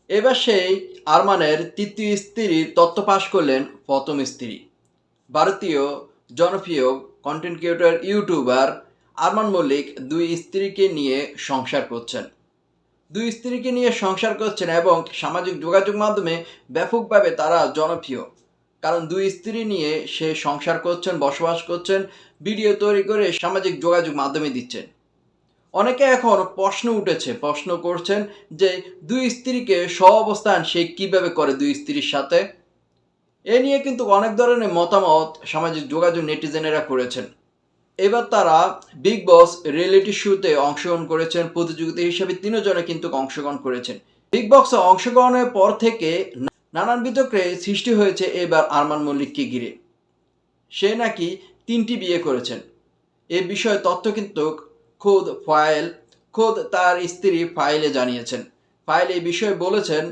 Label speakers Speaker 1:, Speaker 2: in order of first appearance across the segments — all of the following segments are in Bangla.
Speaker 1: এবার সেই আরমানের তৃতীয় স্ত্রীর তথ্য ফাঁস করলেন প্রথম স্ত্রী, ভারতীয় জনপ্রিয় content creator YouTuber Arman Mallik দুই স্ত্রীকে নিয়ে সংসার করছেন। দুই স্ত্রীকে নিয়ে সংসার করছেন এবং সামাজিক যোগাযোগ মাধ্যমে ব্যাপকভাবে তারা জনপ্রিয়। কারণ দুই স্ত্রী নিয়ে সে সংসার করছেন, বসবাস করছেন, ভিডিও তৈরি করে সামাজিক যোগাযোগ মাধ্যমে দিচ্ছেন। অনেকে এখন প্রশ্ন করছেন যে দুই স্ত্রীকে সহাবস্থান সে কীভাবে করে দুই স্ত্রীর সাথে। এ নিয়ে কিন্তু অনেক ধরনের মতামত সামাজিক যোগাযোগ নেটিজেনেরা করেছেন। এবার তারা বিগ বস রিয়েলিটি শোতে অংশগ্রহণ করেছেন, প্রতিযোগিতা হিসেবে 3 জনে কিন্তু অংশগ্রহণ করেছেন। বিগ বক্সে অংশগ্রহণের পর থেকে নানান বিতর্কের সৃষ্টি হয়েছে এবার আরমান মল্লিককে ঘিরে। সে নাকি 3টি বিয়ে করেছেন। এ বিষয়ে তথ্য কিন্তু খোদ তার স্ত্রী ফাইলে জানিয়েছেন। ফাইল এই বিষয়ে বলেছেন,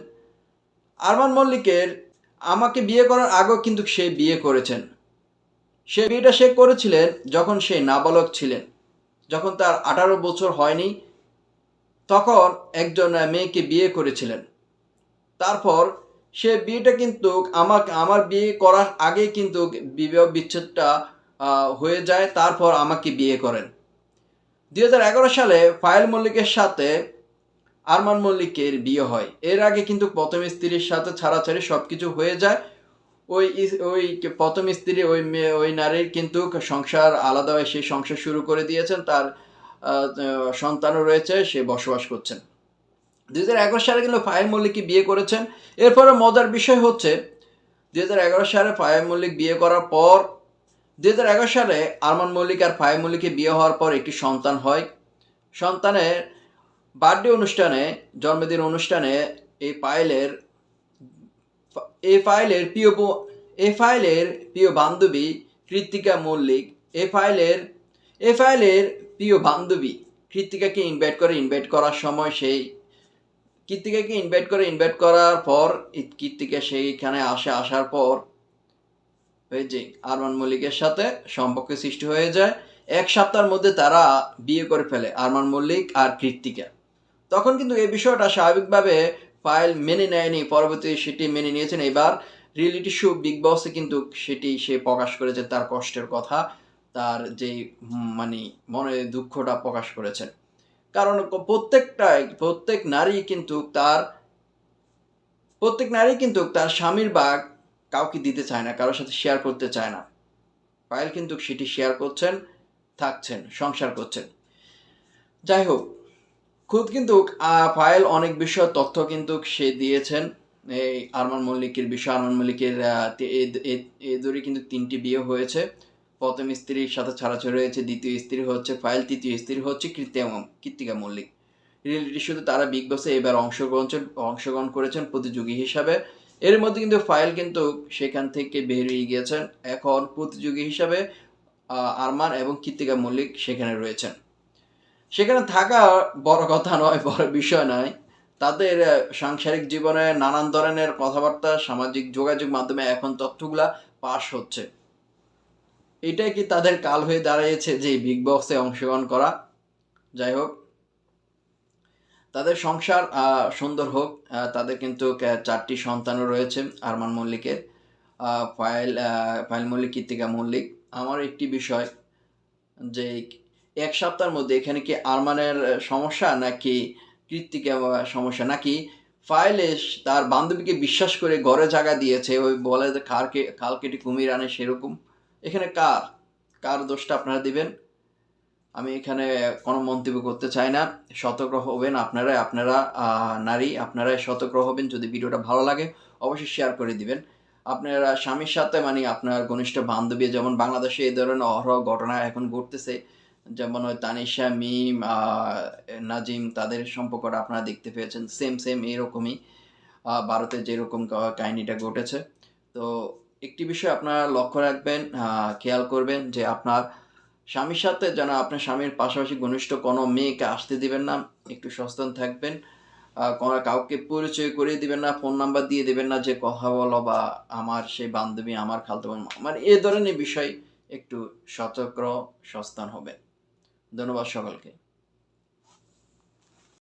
Speaker 1: আরমান মল্লিকের আমাকে বিয়ে করার আগেও কিন্তু সে বিয়ে করেছেন। সে বিয়েটা সে করেছিলেন যখন সে নাবালক ছিলেন, যখন তার 18 বছর হয়নি, তখন একজন মেয়েকে বিয়ে করেছিলেন। তারপর সে বিয়েটা কিন্তু আমার বিয়ে করার আগে কিন্তু বিবাহ বিচ্ছেদটা হয়ে যায়, তারপর আমাকে বিয়ে করেন। 2011 সালে পায়েল মল্লিকের সাথে আরমান মল্লিকের বিয়ে হয়। এর আগে কিন্তু প্রথম স্ত্রীর সাথে ছাড়াছাড়ি সব কিছু হয়ে যায়। ওই প্রথম স্ত্রী ওই নারীর কিন্তু সংসার আলাদা হয়ে সেই সংসার শুরু করে দিয়েছেন, তার সন্তানও রয়েছে, সে বসবাস করছেন। 2011 সালে কিন্তু পায়েল মল্লিককে বিয়ে করেছেন। এরপরে মজার বিষয় হচ্ছে 2011 সালে পায়েল মল্লিক বিয়ে করার পর 2011 সালে আরমান মল্লিক আর পায়েল মল্লিকের বিয়ে হওয়ার পর একটি সন্তান হয়। সন্তানের বার্থডে অনুষ্ঠানে, জন্মদিন অনুষ্ঠানে এই ফাইলের প্রিয় বান্ধবী কৃত্তিকা মল্লিক এই ফাইলের প্রিয় বান্ধবী কৃত্তিকাকে ইনভাইট করার সময় সেই কৃত্তিকাকে ইনভাইট করার পর কৃত্তিকা সেইখানে আসার পর ওই যে আরমান মল্লিকের সাথে সম্পর্ক সৃষ্টি হয়ে যায়। 1 সপ্তাহের মধ্যে তারা বিয়ে করে ফেলে, আরমান মল্লিক আর কৃত্তিকা। তখন কিন্তু এই বিষয়টা স্বাভাবিকভাবে ফাইল মেনে নেয়নি, পরবর্তী সেটি মেনে নিয়েছেন। এবার রিয়েলিটি শো বিগ বসে কিন্তু সেটি সে প্রকাশ করেছে, তার কষ্টের কথা, তার যেই মনে দুঃখটা প্রকাশ করেছেন। কারণ প্রত্যেক নারী কিন্তু তার স্বামীর ভাগ কাউকে দিতে চায় না, কারোর সাথে শেয়ার করতে চায় না। পায়েল কিন্তু সেটি শেয়ার করছেন, থাকছেন, সংসার করছেন। যাই হোক, কিন্তু পায়েল অনেক বিষয় তথ্য কিন্তু সে দিয়েছেন এই আরমান মল্লিকের বিষয়। আরমান মল্লিকের এদুরি কিন্তু 3টি বিয়ে হয়েছে। প্রথম স্ত্রীর সাথে ছাড়াছাড়ি হয়েছে, দ্বিতীয় স্ত্রী হচ্ছে পায়েল, তৃতীয় স্ত্রী হচ্ছে কৃত্তিকা মল্লিক। রিয়েলিটি শোতে তারা বিগ বসে এবার অংশগ্রহণ করেছেন প্রতিযোগী হিসাবে। এর মধ্যে কিন্তু ফাইল কিন্তু সেখান থেকে বেরিয়ে গিয়েছেন। এখন প্রতিযোগী হিসাবে আরমান এবং কৃত্তিকা মল্লিক সেখানে রয়েছেন। সেখানে থাকা বড় কথা নয়, বড় বিষয় নয়। তাদের সাংসারিক জীবনে নানান ধরনের কথাবার্তা সামাজিক যোগাযোগ মাধ্যমে এখন তথ্যগুলা পাস হচ্ছে। এটাই কি তাদের কাল হয়ে দাঁড়িয়েছে যে বিগ বসে অংশগ্রহণ করা? যাই হোক, তাদের সংসার সুন্দর হোক। তাদের কিন্তু 4টি সন্তানও রয়েছে আরমান মল্লিকের, পায়েল মল্লিক, কৃত্তিকা মল্লিক। আমার একটি বিষয় যে 1 সপ্তাহের মধ্যে এখানে কি আরমানের সমস্যা নাকি কৃত্তিকা সমস্যা, নাকি ফাইলে তার বান্ধবীকে বিশ্বাস করে ঘরে জায়গা দিয়েছে, ওই বলে যে খাল কেটে কুমির আনে সেরকম। এখানে কার দোষটা আপনারা দিবেন? আমি এখানে কোনো মন্তব্য করতে চাই না। সতর্ক হবেন আপনারা নারী, আপনারাই সতর্ক হবেন। যদি ভিডিওটা ভালো লাগে অবশ্যই শেয়ার করে দিবেন। আপনারা স্বামীর সাথে আপনার ঘনিষ্ঠ বান্ধবী, যেমন বাংলাদেশে এই ধরনের অহরহ ঘটনা এখন ঘটতেছে, যেমন ওই তানিশা, মিম, নাজিম, তাদের সম্পর্কটা আপনারা দেখতে পেয়েছেন। সেম এরকমই ভারতে যেরকম কাহিনীটা ঘটেছে। তো একটি বিষয় আপনারা লক্ষ্য রাখবেন, খেয়াল করবেন যে আপনার স্বামীর সাথে যেন আপনার স্বামীর পাশাপাশি ঘনিষ্ঠ কোনো মেয়েকে আসতে দিবেন না। একটু সচেতন থাকবেন। কাউকে পরিচয় করিয়ে দিবেন না, ফোন নাম্বার দিয়ে দিবেন না যে কথা বলো, বা আমার সেই বান্ধবী, আমার খালাতো বোন, এ ধরনের বিষয় একটু সচেতন হবেন। ধন্যবাদ সকলকে।